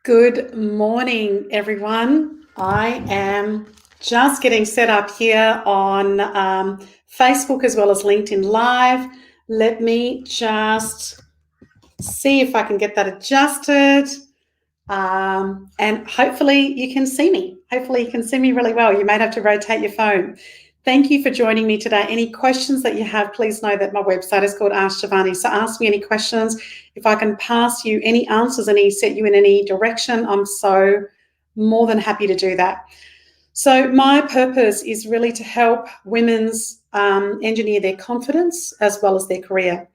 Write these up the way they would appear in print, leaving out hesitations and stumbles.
Good morning, everyone. I am just getting set up here on Facebook as well as LinkedIn Live. Let me just see if I can get that adjusted. And hopefully you can see me. Hopefully you can see me really well. You might have to rotate your phone. Thank you for joining me today. Any questions that you have, please know that my website is called Ask Shivani. So ask me any questions. If I can pass you any answers, set you in any direction, I'm so more than happy to do that. So my purpose is really to help women's engineer their confidence as well as their career.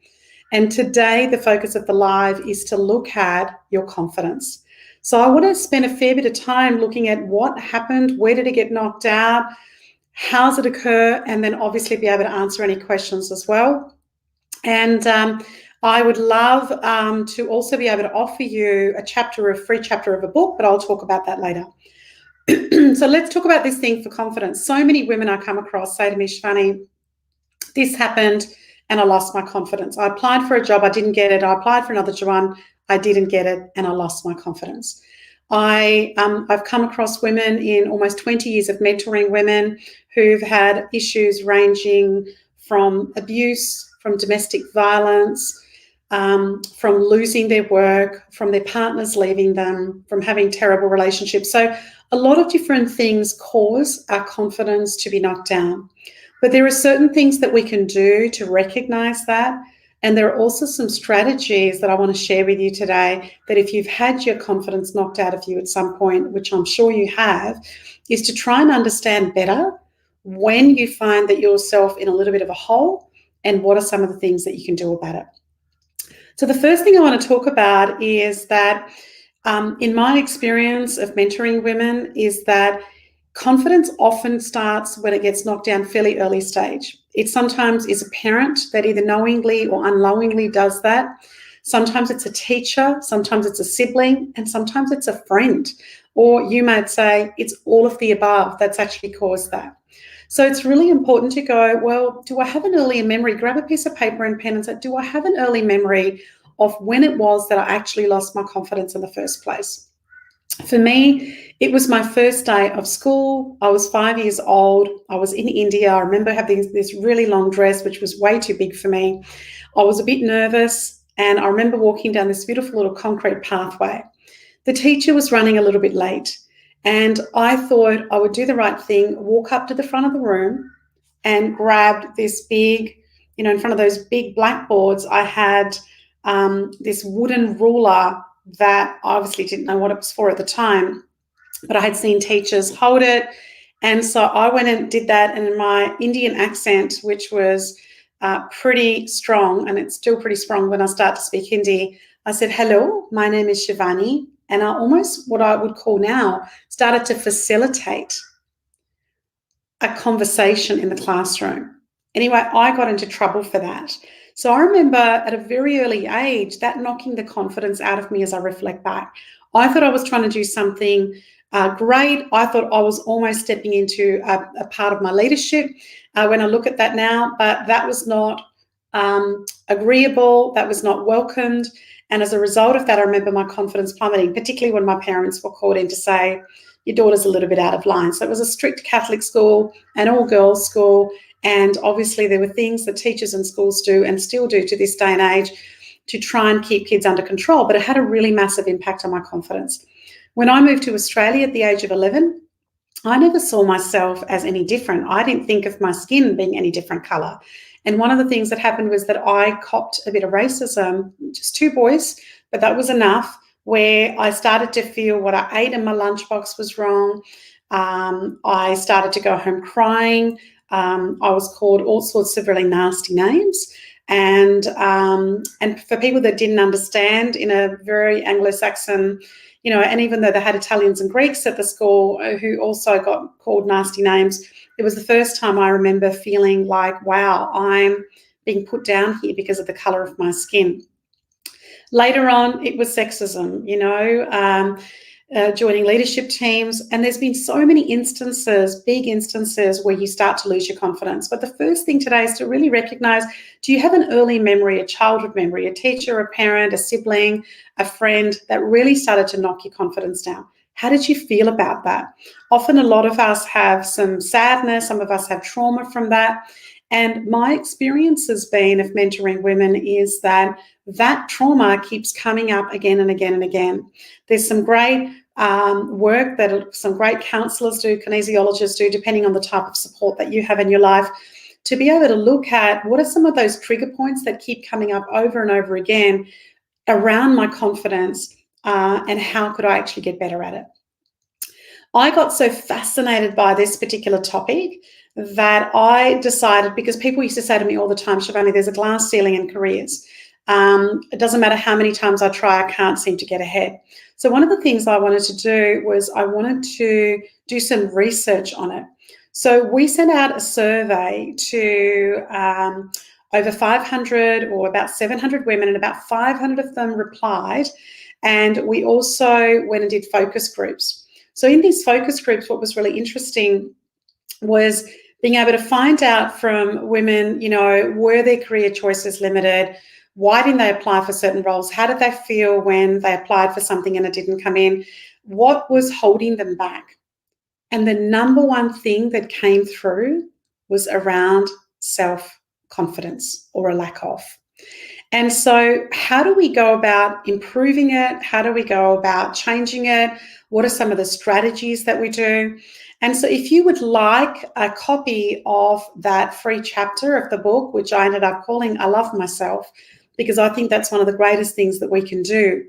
And today the focus of the live is to look at your confidence. So I want to spend a fair bit of time looking at what happened, where did it get knocked out, how does it occur, and then obviously be able to answer any questions as well. And I would love to also be able to offer you a free chapter of a book, but I'll talk about that later. So let's talk about this thing for confidence. So many women I come across say to me, Shivani, this happened and I lost my confidence. I applied for a job, I didn't get it. I applied for another one, I didn't get it, and I lost my confidence. I've come across women in almost 20 years of mentoring women who've had issues ranging from abuse, from domestic violence, from losing their work, from their partners leaving them, from having terrible relationships. So a lot of different things cause our confidence to be knocked down. But there are certain things that we can do to recognize that. And there are also some strategies that I want to share with you today that if you've had your confidence knocked out of you at some point, which I'm sure you have, is to try and understand better when you find that yourself in a little bit of a hole and what are some of the things that you can do about it. So the first thing I want to talk about is that in my experience of mentoring women is that confidence often starts when it gets knocked down fairly early stage. It sometimes is a parent that either knowingly or unknowingly does that. Sometimes it's a teacher, sometimes it's a sibling, and sometimes it's a friend. Or you might say it's all of the above that's actually caused that. So it's really important to go, well, do I have an earlier memory? Grab a piece of paper and pen and say, do I have an early memory of when it was that I actually lost my confidence in the first place? For me, it was my first day of school. I was 5 years old. I was in India. I remember having this really long dress, which was way too big for me. I was a bit nervous, and I remember walking down this beautiful little concrete pathway. The teacher was running a little bit late, and I thought I would do the right thing, walk up to the front of the room and grab this big, in front of those big blackboards, I had this wooden ruler that I obviously didn't know what it was for at the time, but I had seen teachers hold it. And so I went and did that, and in my Indian accent, which was pretty strong, and it's still pretty strong when I start to speak Hindi, I said, hello, my name is Shivani. And I almost, what I would call now, started to facilitate a conversation in the classroom. Anyway, I got into trouble for that. So I remember at a very early age that knocking the confidence out of me as I reflect back. I thought I was trying to do something great. I thought I was almost stepping into a part of my leadership when I look at that now, but that was not agreeable. That was not welcomed. And as a result of that, I remember my confidence plummeting, particularly when my parents were called in to say, your daughter's a little bit out of line. So it was a strict Catholic school, an all-girls school, and obviously there were things that teachers and schools do and still do to this day and age to try and keep kids under control, but it had a really massive impact on my confidence. When I moved to Australia at the age of 11, I never saw myself as any different. I didn't think of my skin being any different colour. And one of the things that happened was that I copped a bit of racism, just 2 boys, but that was enough, where I started to feel what I ate in my lunchbox was wrong. I started to go home crying. I was called all sorts of really nasty names. And for people that didn't understand, in a very Anglo-Saxon, and even though they had Italians and Greeks at the school who also got called nasty names, it was the first time I remember feeling like, wow, I'm being put down here because of the colour of my skin. Later on, it was sexism, joining leadership teams. And there's been so many instances, big instances, where you start to lose your confidence. But the first thing today is to really recognize, do you have an early memory, a childhood memory, a teacher, a parent, a sibling, a friend that really started to knock your confidence down? How did you feel about that? Often a lot of us have some sadness, some of us have trauma from that. And my experience has been of mentoring women is that that trauma keeps coming up again and again and again. There's some great work that some great counsellors do, kinesiologists do, depending on the type of support that you have in your life, to be able to look at what are some of those trigger points that keep coming up over and over again around my confidence, and how could I actually get better at it. I got so fascinated by this particular topic that I decided, because people used to say to me all the time, Shivani, there's a glass ceiling in careers. It doesn't matter how many times I try, I can't seem to get ahead. So one of the things I wanted to do was I wanted to do some research on it. So we sent out a survey to over 500 or about 700 women, and about 500 of them replied. And we also went and did focus groups. So in these focus groups, what was really interesting was being able to find out from women, were their career choices limited? Why didn't they apply for certain roles? How did they feel when they applied for something and it didn't come in? What was holding them back? And the number one thing that came through was around self-confidence, or a lack of. And so how do we go about improving it? How do we go about changing it? What are some of the strategies that we do? And so if you would like a copy of that free chapter of the book, which I ended up calling I Love Myself, because I think that's one of the greatest things that we can do.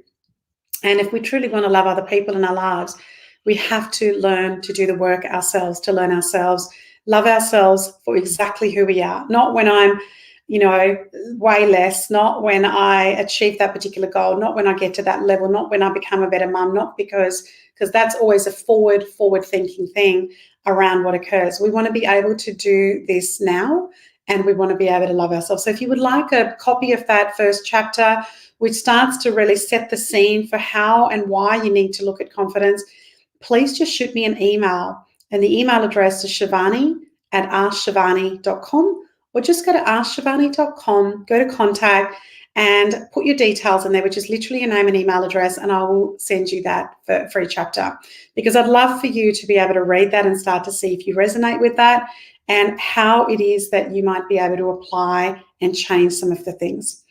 And if we truly want to love other people in our lives, we have to learn to do the work ourselves, to learn ourselves, love ourselves for exactly who we are, not when I'm way less, not when I achieve that particular goal, not when I get to that level, not when I become a better mum, not because that's always a forward thinking thing around what occurs. We want to be able to do this now, and we want to be able to love ourselves. So if you would like a copy of that first chapter, which starts to really set the scene for how and why you need to look at confidence, please just shoot me an email. And the email address is shivani@askshivani.com. Or just go to askshivani.com, go to contact, and put your details in there, which is literally your name and email address, and I will send you that free chapter. Because I'd love for you to be able to read that and start to see if you resonate with that and how it is that you might be able to apply and change some of the things.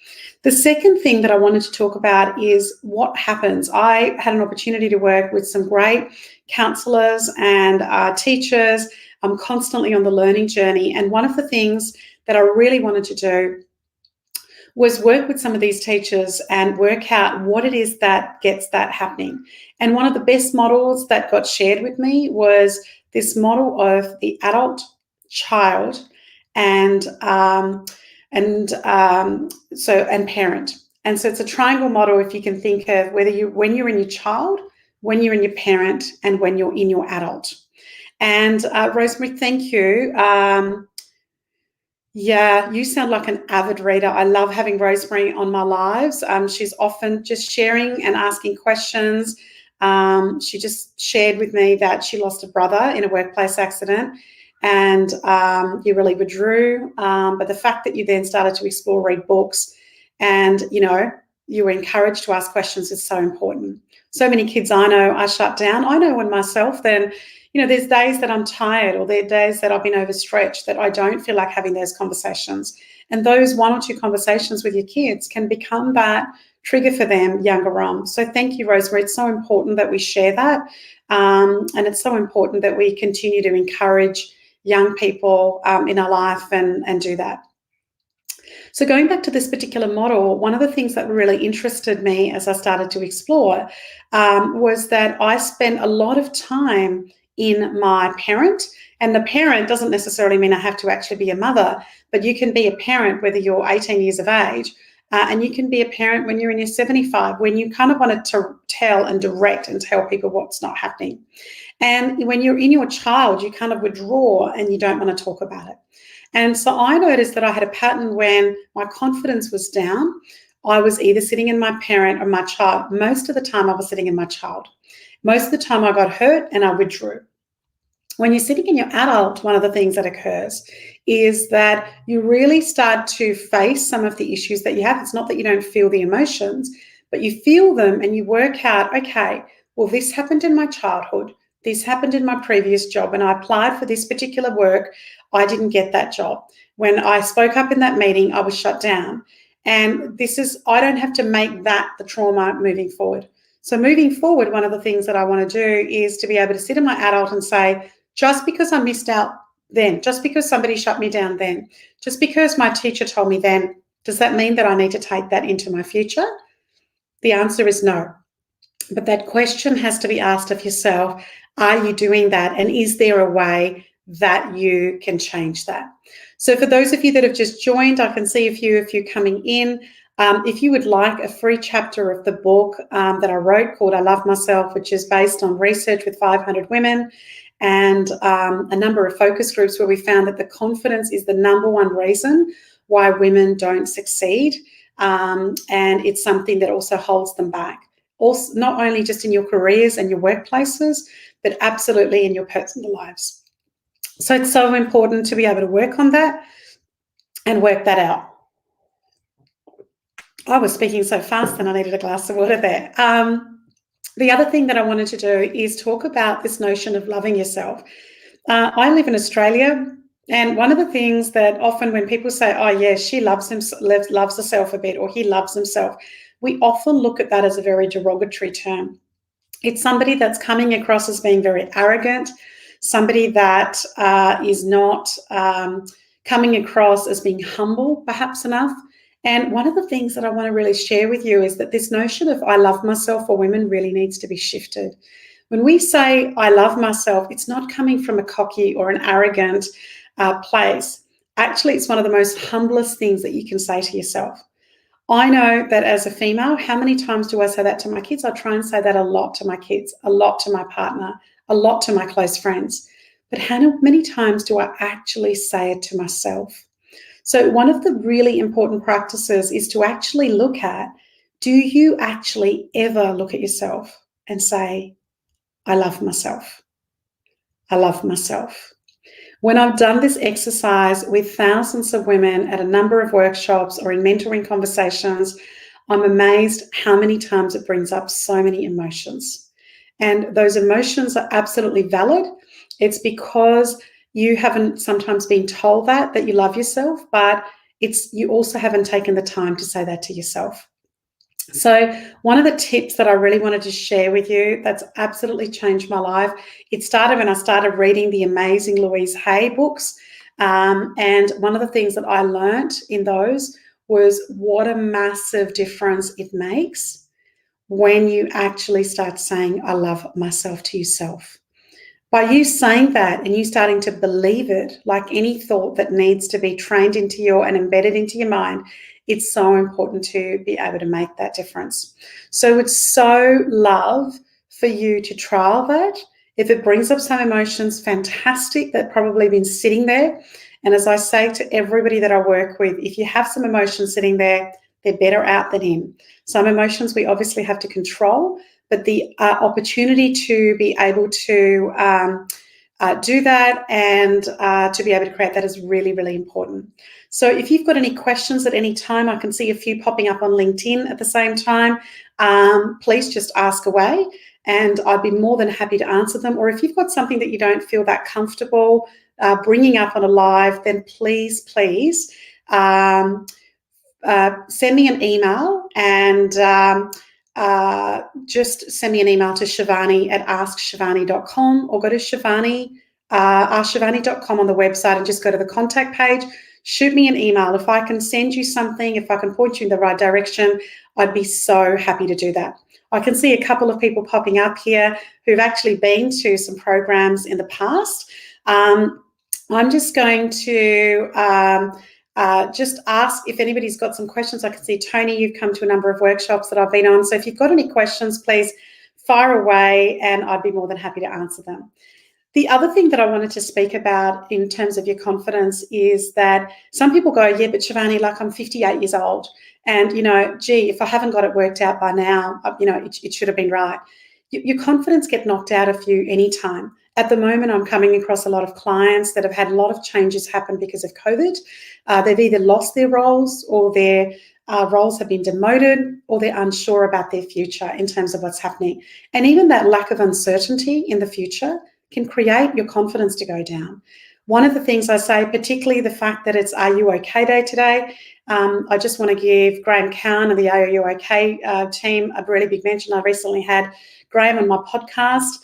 The second thing that I wanted to talk about is what happens. I had an opportunity to work with some great counsellors and teachers. I'm constantly on the learning journey, and one of the things that I really wanted to do was work with some of these teachers and work out what it is that gets that happening. And one of the best models that got shared with me was this model of the adult, child, and parent. And so it's a triangle model, if you can think of when you're in your child, when you're in your parent, and when you're in your adult. And Rosemary, thank you. Yeah, you sound like an avid reader. I love having Rosemary on my lives. She's often just sharing and asking questions. She just shared with me that she lost a brother in a workplace accident, and you really withdrew. But the fact that you then started to explore, read books, and you were encouraged to ask questions is so important. So many kids I know are shut down. I know one myself. Then there's days that I'm tired, or there are days that I've been overstretched, that I don't feel like having those conversations. And those one or two conversations with your kids can become that trigger for them younger on. So thank you, Rosemary. It's so important that we share that. And it's so important that we continue to encourage young people in our life and do that. So going back to this particular model, one of the things that really interested me as I started to explore was that I spent a lot of time in my parent. And the parent doesn't necessarily mean I have to actually be a mother, but you can be a parent whether you're 18 years of age, and you can be a parent when you're in your 75, when you kind of wanted to tell and direct and tell people what's not happening. And when you're in your child, you kind of withdraw and you don't want to talk about it. And so I noticed that I had a pattern when my confidence was down. I was either sitting in my parent or my child. Most of the time I was sitting in my child. Most of the time I got hurt and I withdrew. When you're sitting in your adult, one of the things that occurs is that you really start to face some of the issues that you have. It's not that you don't feel the emotions, but you feel them and you work out, okay, well, this happened in my childhood. This happened in my previous job. When I applied for this particular work, I didn't get that job. When I spoke up in that meeting, I was shut down. And I don't have to make that the trauma moving forward. So moving forward, one of the things that I want to do is to be able to sit in my adult and say, just because I missed out then, just because somebody shut me down then, just because my teacher told me then, does that mean that I need to take that into my future? The answer is no. But that question has to be asked of yourself. Are you doing that? And is there a way that you can change that? So for those of you that have just joined, I can see a few coming in. If you would like a free chapter of the book that I wrote called I Love Myself, which is based on research with 500 women, and a number of focus groups where we found that the confidence is the number one reason why women don't succeed. And it's something that also holds them back. Also, not only just in your careers and your workplaces, but absolutely in your personal lives. So it's so important to be able to work on that and work that out. I was speaking so fast and I needed a glass of water there. The other thing that I wanted to do is talk about this notion of loving yourself. I live in Australia, and one of the things that often when people say, oh, yeah, she loves herself a bit, or he loves himself, we often look at that as a very derogatory term. It's somebody that's coming across as being very arrogant, somebody that is not coming across as being humble, perhaps enough. And one of the things that I want to really share with you is that this notion of I love myself for women really needs to be shifted. When we say I love myself, it's not coming from a cocky or an arrogant place. Actually, it's one of the most humblest things that you can say to yourself. I know that as a female, how many times do I say that to my kids? I try and say that a lot to my kids, a lot to my partner, a lot to my close friends. But how many times do I actually say it to myself? So one of the really important practices is to actually look at, do you actually ever look at yourself and say, I love myself. I love myself. When I've done this exercise with thousands of women at a number of workshops or in mentoring conversations, I'm amazed how many times it brings up so many emotions. And those emotions are absolutely valid. It's because you haven't sometimes been told that you love yourself, but you also haven't taken the time to say that to yourself. So one of the tips that I really wanted to share with you that's absolutely changed my life, it started when I started reading the amazing Louise Hay books. And one of the things that I learned in those was what a massive difference it makes when you actually start saying, I love myself to yourself. By you saying that and you starting to believe it, like any thought that needs to be trained into you and embedded into your mind, it's so important to be able to make that difference. So would so love for you to trial that. If it brings up some emotions, fantastic. They've probably been sitting there. And as I say to everybody that I work with, if you have some emotions sitting there, they're better out than in. Some emotions we obviously have to control, but the opportunity to be able to do that and to be able to create that is really, really important. So if you've got any questions at any time, I can see a few popping up on LinkedIn at the same time. Please just ask away and I'd be more than happy to answer them. Or if you've got something that you don't feel that comfortable bringing up on a live, then please send me an email and just send me an email to Shivani at askshivani.com or go to askshivani.com on the website and just go to the contact page. Shoot me an email. If I can send you something, if I can point you in the right direction, I'd be so happy to do that. I can see a couple of people popping up here who've actually been to some programs in the past. I'm just going to just ask if anybody's got some questions. I can see, Tony, you've come to a number of workshops that I've been on. So if you've got any questions, please fire away and I'd be more than happy to answer them. The other thing that I wanted to speak about in terms of your confidence is that some people go, yeah, but Shivani, like I'm 58 years old and, gee, if I haven't got it worked out by now, it should have been right. Your confidence get knocked out of you anytime. At the moment, I'm coming across a lot of clients that have had a lot of changes happen because of COVID. They've either lost their roles or their roles have been demoted or they're unsure about their future in terms of what's happening. And even that lack of uncertainty in the future can create your confidence to go down. One of the things I say, particularly the fact that it's Are You OK Day today, I just want to give Graham Cowan and the Are You OK team a really big mention. I recently had Graham on my podcast.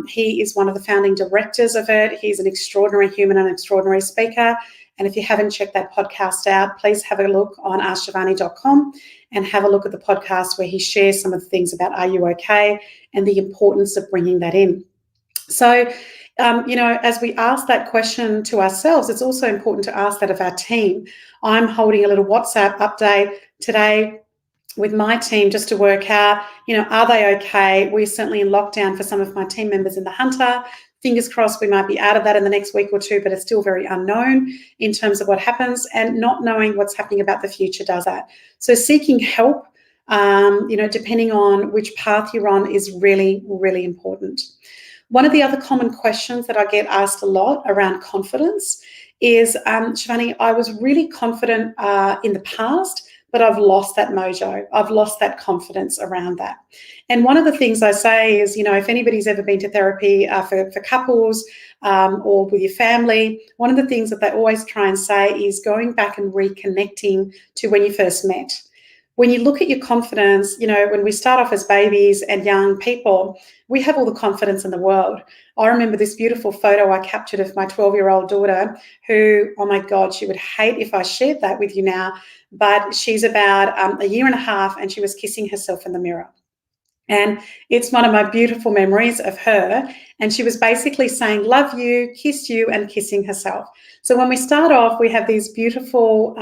He is one of the founding directors of it. He's an extraordinary human and extraordinary speaker. And if you haven't checked that podcast out, please have a look on askshivani.com and have a look at the podcast where he shares some of the things about Are You OK and the importance of bringing that in. So, as we ask that question to ourselves, it's also important to ask that of our team. I'm holding a little WhatsApp update today with my team just to work out, are they okay? We're certainly in lockdown for some of my team members in the Hunter. Fingers crossed we might be out of that in the next week or two, but it's still very unknown in terms of what happens, and not knowing what's happening about the future does that. So seeking help, depending on which path you're on, is really, really important. One of the other common questions that I get asked a lot around confidence is, Shivani, I was really confident in the past, but I've lost that mojo. I've lost that confidence around that. And one of the things I say is, if anybody's ever been to therapy for couples or with your family, one of the things that they always try and say is going back and reconnecting to when you first met. When you look at your confidence, when we start off as babies and young people, we have all the confidence in the world. I remember this beautiful photo I captured of my 12-year-old daughter who, oh my God, she would hate if I shared that with you now, but she's about a year and a half and she was kissing herself in the mirror. And it's one of my beautiful memories of her. And she was basically saying, love you, kiss you, and kissing herself. So when we start off, we have these beautiful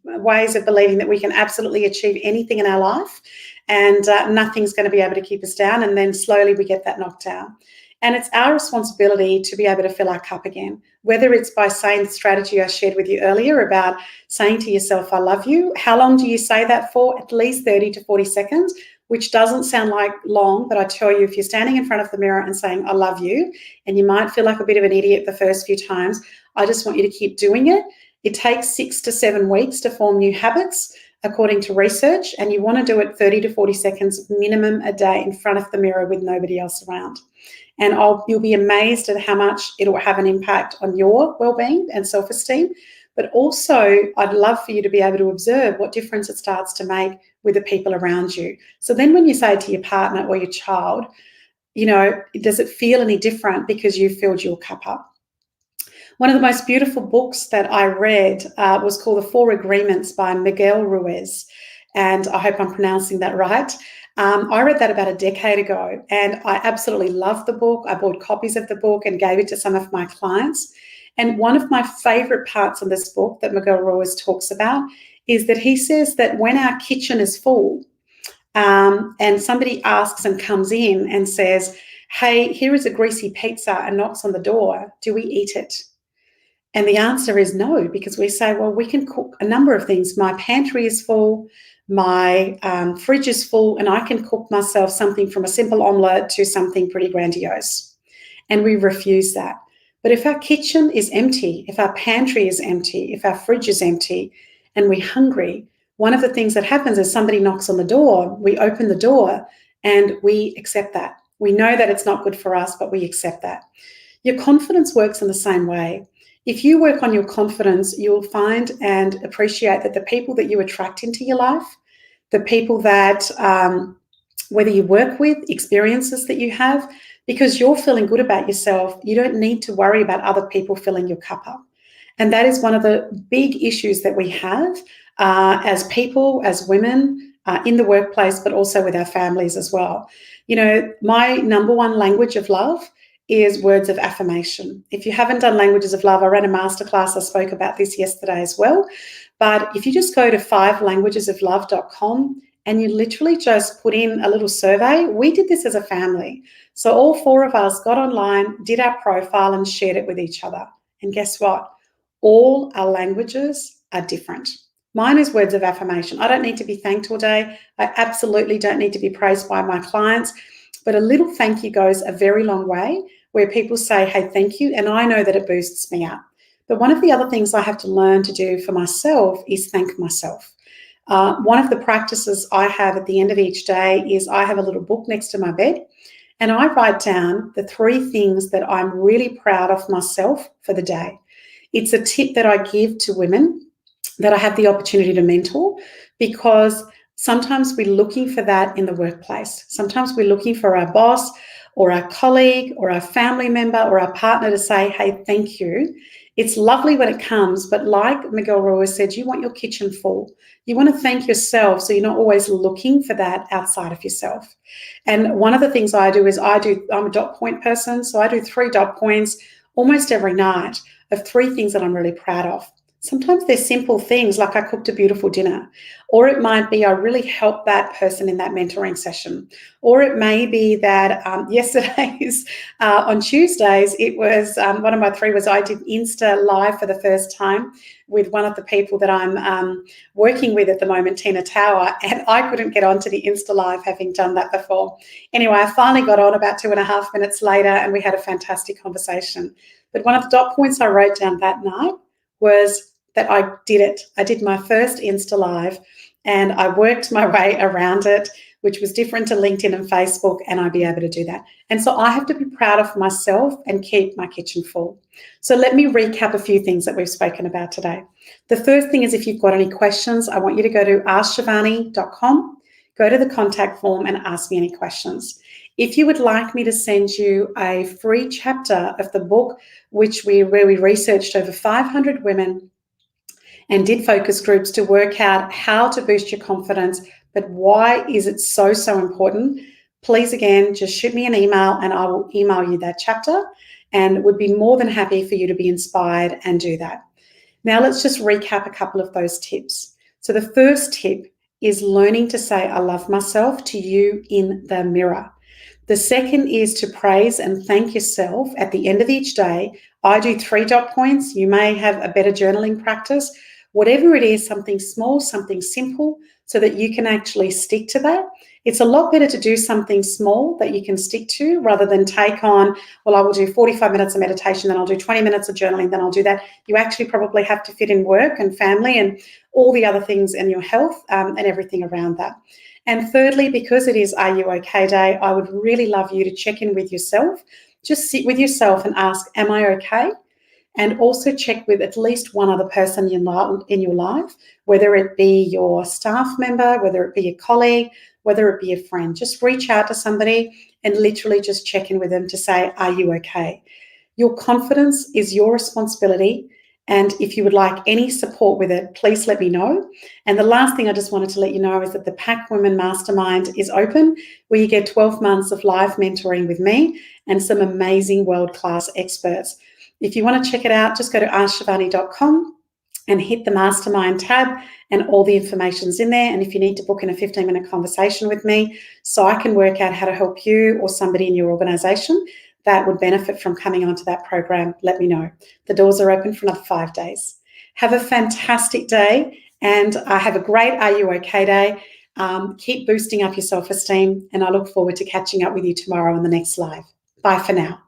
ways of believing that we can absolutely achieve anything in our life and nothing's going to be able to keep us down. And then slowly we get that knocked down. And it's our responsibility to be able to fill our cup again, whether it's by saying the strategy I shared with you earlier about saying to yourself, I love you. How long do you say that for? At least 30 to 40 seconds, which doesn't sound like long, but I tell you, if you're standing in front of the mirror and saying, I love you, and you might feel like a bit of an idiot the first few times, I just want you to keep doing it. It takes 6 to 7 weeks to form new habits, according to research, and you want to do it 30 to 40 seconds minimum a day in front of the mirror with nobody else around. And you'll be amazed at how much it'll have an impact on your well-being and self-esteem. But also, I'd love for you to be able to observe what difference it starts to make with the people around you. So then when you say to your partner or your child, does it feel any different because you filled your cup up? One of the most beautiful books that I read was called The 4 Agreements by Miguel Ruiz. And I hope I'm pronouncing that right. I read that about a decade ago and I absolutely loved the book. I bought copies of the book and gave it to some of my clients. And one of my favorite parts of this book that Miguel Ruiz talks about is that he says that when our kitchen is full and somebody asks and comes in and says, hey, here is a greasy pizza and knocks on the door, do we eat it? And the answer is no, because we say, well, we can cook a number of things. My pantry is full, my fridge is full, and I can cook myself something from a simple omelette to something pretty grandiose. And we refuse that. But if our kitchen is empty, if our pantry is empty, if our fridge is empty, and we're hungry, one of the things that happens is somebody knocks on the door, we open the door, and we accept that. We know that it's not good for us, but we accept that. Your confidence works in the same way. If you work on your confidence, you'll find and appreciate that the people that you attract into your life, the people that, whether you work with, experiences that you have, because you're feeling good about yourself, you don't need to worry about other people filling your cup up. And that is one of the big issues that we have as people, as women, in the workplace, but also with our families as well. My number one language of love is words of affirmation. If you haven't done Languages of Love, I ran a masterclass. I spoke about this yesterday as well. But if you just go to 5languagesoflove.com and you literally just put in a little survey. We did this as a family. So all 4 of us got online, did our profile, and shared it with each other. And guess what? All our languages are different. Mine is words of affirmation. I don't need to be thanked all day. I absolutely don't need to be praised by my clients. But a little thank you goes a very long way, where people say, hey, thank you. And I know that it boosts me up. But one of the other things I have to learn to do for myself is thank myself. One of the practices I have at the end of each day is I have a little book next to my bed, and I write down the 3 things that I'm really proud of myself for the day. It's a tip that I give to women that I have the opportunity to mentor, because sometimes we're looking for that in the workplace. Sometimes we're looking for our boss or our colleague or our family member or our partner to say, hey, thank you. It's lovely when it comes, but like Miguel Ruiz said, you want your kitchen full. You want to thank yourself, so you're not always looking for that outside of yourself. And one of the things I do is I'm a dot point person, so I do 3 dot points almost every night of 3 things that I'm really proud of. Sometimes they're simple things like I cooked a beautiful dinner, or it might be I really helped that person in that mentoring session, or it may be that yesterday's on Tuesdays, it was one of my 3 was I did Insta Live for the first time with one of the people that I'm working with at the moment, Tina Tower, and I couldn't get onto the Insta Live having done that before. Anyway, I finally got on about 2.5 minutes later, and we had a fantastic conversation. But one of the dot points I wrote down that night was that I did it. I did my first Insta Live, and I worked my way around it, which was different to LinkedIn and Facebook, and I'd be able to do that. And so I have to be proud of myself and keep my kitchen full. So let me recap a few things that we've spoken about today. The first thing is, if you've got any questions, I want you to go to askshivani.com, go to the contact form and ask me any questions. If you would like me to send you a free chapter of the book, where we researched over 500 women and did focus groups to work out how to boost your confidence, but why is it so important? Please, again, just shoot me an email and I will email you that chapter, and would be more than happy for you to be inspired and do that. Now, let's just recap a couple of those tips. So the first tip is learning to say, I love myself to you in the mirror. The second is to praise and thank yourself at the end of each day. I do 3 dot points. You may have a better journaling practice. Whatever it is, something small, something simple, so that you can actually stick to that. It's a lot better to do something small that you can stick to, rather than take on, well, I will do 45 minutes of meditation, then I'll do 20 minutes of journaling, then I'll do that. You actually probably have to fit in work and family and all the other things in your health and everything around that. And thirdly, because it is Are You OK Day, I would really love you to check in with yourself. Just sit with yourself and ask, am I okay? And also check with at least one other person in your life, whether it be your staff member, whether it be a colleague, whether it be a friend. Just reach out to somebody and literally just check in with them to say, are you okay? Your confidence is your responsibility. And if you would like any support with it, please let me know. And the last thing I just wanted to let you know is that the Pack Women Mastermind is open, where you get 12 months of live mentoring with me and some amazing world-class experts. If you want to check it out, just go to askshivani.com and hit the mastermind tab, and all the information's in there. And if you need to book in a 15-minute conversation with me so I can work out how to help you or somebody in your organisation that would benefit from coming onto that program, let me know. The doors are open for another 5 days. Have a fantastic day, and have a great Are You OK Day. Keep boosting up your self-esteem, and I look forward to catching up with you tomorrow on the next live. Bye for now.